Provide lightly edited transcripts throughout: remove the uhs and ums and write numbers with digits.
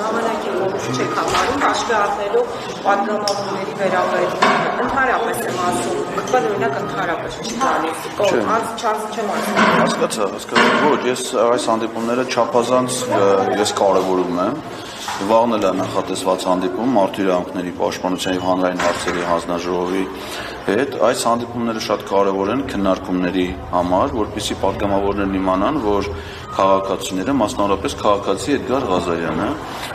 ժամանակի որոշ չեք համարում հաշվի առնելով պատգամավորների վերաբերյալ ընդհանրապես եմ ասում, կպել օրինակ ընդհանրապես չի գալիս, չեմ ասում։ Հասկացա, ոչ, ես այս հանդիպումները չափազանց ես կարևորում եմ, վաղն էլ է նախատեսված հանդիպում մարդու իրավունքների պաշտպանության և հանրային հարցերի հանձնաժողովի հետ, այս հանդիպումները շատ կարևոր են քննարկումների համար, որպեսզի պատգամավորներն իմանան, որ քաղաքացիները, մասնավորապես քաղաքացի Էդգար Ղազարյանը,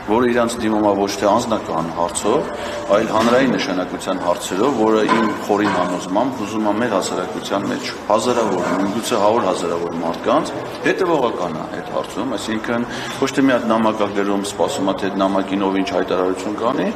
որը իրանց դիմում է ոչ թե անձնական հարցով, այլ հանրային նշանակության հարցերով, որը իմ խորին համոզմամբ ուզում է մեր հասարակության մեջ հազարավոր, միգուցե 100,000 մարդկանց հետևողական է այդ հարցում, այսինքն ոչ թե մի հատ նամակ է գրում, սպասում է թե այդ նամակին ով ինչ հայտարարություն կանի,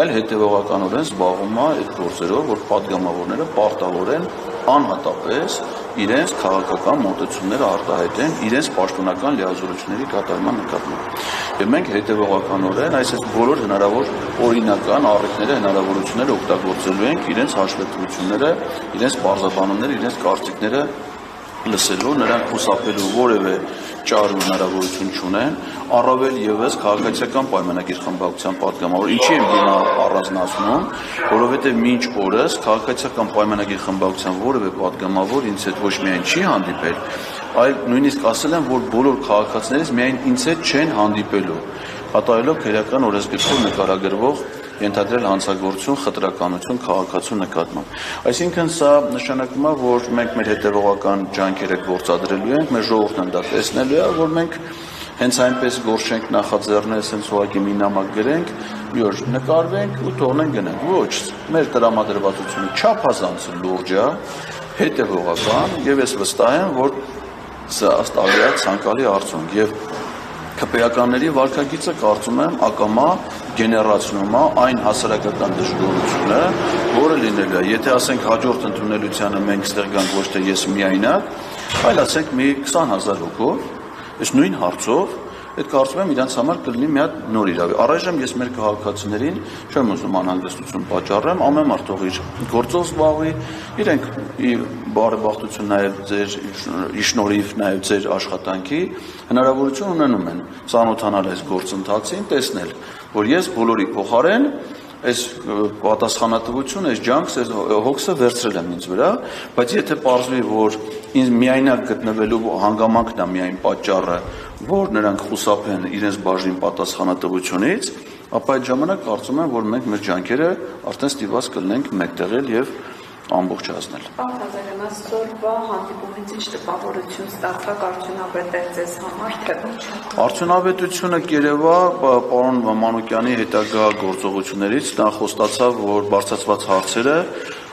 այլ հետևողականորեն զբաղվում է այդ գործերով, որ պատգամավորները պարտավոր են անհատապես իրենց քաղաքական մոտեցումները արտահայտեն իրենց պաշտոնական լիազորությունների կատարման նկատմամբ։ Եվ մենք հետևողականորեն այս բոլոր հնարավոր օրինական առիթները, հնարավորությունները օգտագործելու ենք իրենց հաշվետվությունները, իրենց պարզաբանումները, իրենց կարծիքները լսելու, նրանք խուսափելու որևէ ճար ու հնարավորություն չունեն, առավել ևս քաղաքացիական պայմանագիր խմբակցության պատգամավոր, ինչի եմ հիմա առանձնացնում, որովհետև մինչ օրս քաղաքացիական պայմանագիր խմբակցության որևէ պատգամավոր ինձ հետ ոչ միայն չի հանդիպել, այլ նույնիսկ ասել են, որ բոլոր քաղաքացիներից միայն ինձ հետ չեն հանդիպելու, հատայելով քրեական օրենսգրքով նկարագրվող ենթադրել հանցագործություն, խտրականություն քաղաքացու նկատմամբ։ Այսինքն սա նշանակում է, որ մենք մեր հետևողական ջանքերը գործադրելու ենք, մեր ժողովուրդն դա տեսնելու է, որ մենք հենց այնպես գործ չենք նախաձեռնել, ասենց ուղղակի մի նամակ գրենք, մի օր նկարվենք ու թողնենք գնանք։ Ոչ, մեր տրամադրվածությունը չափազանց լուրջ է, հետևողական, եւ ես վստահ եմ, որ սա ըստ ցանկալի արդյունք եւ ԿՊԵ-ականների վարքագիծը կարծում եմ ակամա գեներացնում է այն հասարակական դժգոհությունը, որը լինելու է, եթե ասենք հաջորդ ընդունելությանը մենք ստեղ գանք ոչ թե ես միայնակ, այլ ասենք մի 20,000 հոգով, այս նույն հարցով, այդ կարծում եմ իրանց համար կլինի մի հատ նոր իրավի։ Առայժմ ես մեր քաղաքացիներին չեմ ուզում անհանգստություն պատճառեմ, ամեն մարդ թող իր գործով զբաղվի, իրենք բարեբախտություն նաև ձեր շնորհիվ նաև ձեր աշխատանքի հնարավորություն ունենում են ծանոթանալ այս գործընթացին, տեսնել, որ ես բոլորի փոխարեն այս պատասխանատվություն, այս ջանքս, այս հոգսը վերցրել եմ ինձ վրա, բայց եթե պարզվի, որ ինձ միայնակ գտնվելու հանգամանքն է միայն պատճառը, որ նրանք խուսափեն իրենց բաժին պատասխանատվությունից, ապա այդ ժամանակ կարծում եմ, որ մենք մեր ջանքերը արդեն ստիպված կլինենք մեկտեղել եւ ամբողջացնել։ Պարոն Ղազարյան, այսօրվա հանդիպումից ինչ տպավորություն ստացաք արդյունավետ է ձեզ համար, թե ոչ։ Արդյունավետությունը կերևա պարոն Մանուկյանի հետագա գործողություններից, նա խոստացավ, որ բարձրացված հարցերը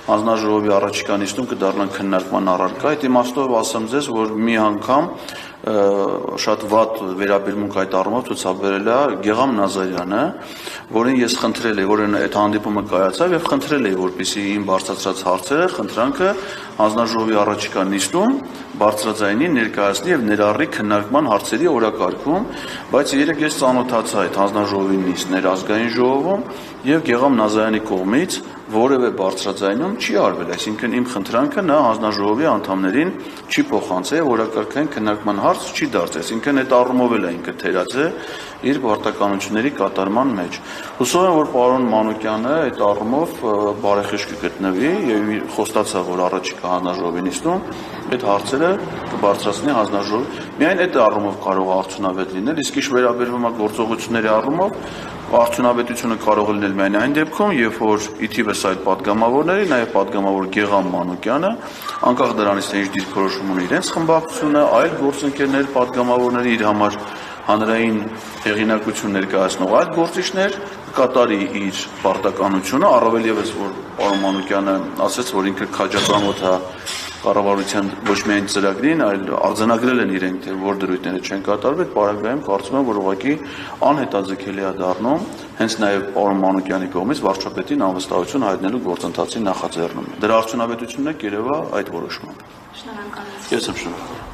հանձնաժողովի առաջիկա նիստում կդառնան քննարկման առարկա, այդ իմաստով ասեմ ձեզ, որ մի անգամ շատ վատ վերաբերմունք այդ առումով ցուցաբերել է Գեգամ Նազարյանը, որին ես խնդրել եմ, որն այդ հանդիպումը կայացավ եւ խնդրել եմ, որպեսզի իմ բարձրացած հարցերը, խնդրանքը հանձնաժողովի առաջիկա նիստում բարձրաձայնի ներկայացնի եւ ներառի քննարկման հարցերի օրակարգում, բայց երեք ես ծանոթացա այդ հանձնաժողովի նիստներ ազգային ժողովում եւ Գեգամ Նազարյանի կողմից որևէ բարձրաձայնում չի արվել, այսինքն իմ խնդրանքը նա հանձնաժողովի անդամներին չի փոխանցել, օրակարգային քննարկման հարց չի դարձել, այսինքն այդ առումով էլ ինքը թերած է իր պարտականությունների կատարման մեջ։ Հուսով եմ, որ պարոն Մանուկյանը այդ առումով բարեխիղճ կգտնվի եւ խոստացավ, որ առաջիկա հանձնաժողովի նիստում այդ հարցերը կբարձրացնի հանձնաժողովը։ Միայն այդ առումով կարող է արդյունավետ լինել, իսկ ինչ վերաբերվում է գործողությունների առումով, արդյունավետությունը կարող է լինել միայն այն դեպքում, երբ որ ի թիվս այդ պատգամավորների, նաև պատգամավոր Գեգամ Մանուկյանը, անկախ դրանից թե ինչ դիրքորոշում ունի իրենց խմբակցությունը, այլ գործընկերներ, պատգամավորների իր համար հանրային հեղինակություն ներկայացնող այլ գործիչներ կկատարի իր պարտականությունը, առավել ևս որ պարոն Մանուկյանը ասաց, որ ինքը քաջատանոթ է կառավարության ոչ միայն ծրագրին, այլ արձանագրել են իրենք, թե որ դրույթները չեն կատարվել, այդ պարագայում կարծում եմ, որ ուղղակի անհետաձգելի է դառնում հենց նաև պարոն Մանուկյանի կողմից վարչապետին անվստահություն հայտնելու գործընթացի նախաձեռնումը։ Դրա արդյունավետությունը կերևա այդ որոշմամբ։ Շնորհակալություն։ Ես եմ շնորհակալ։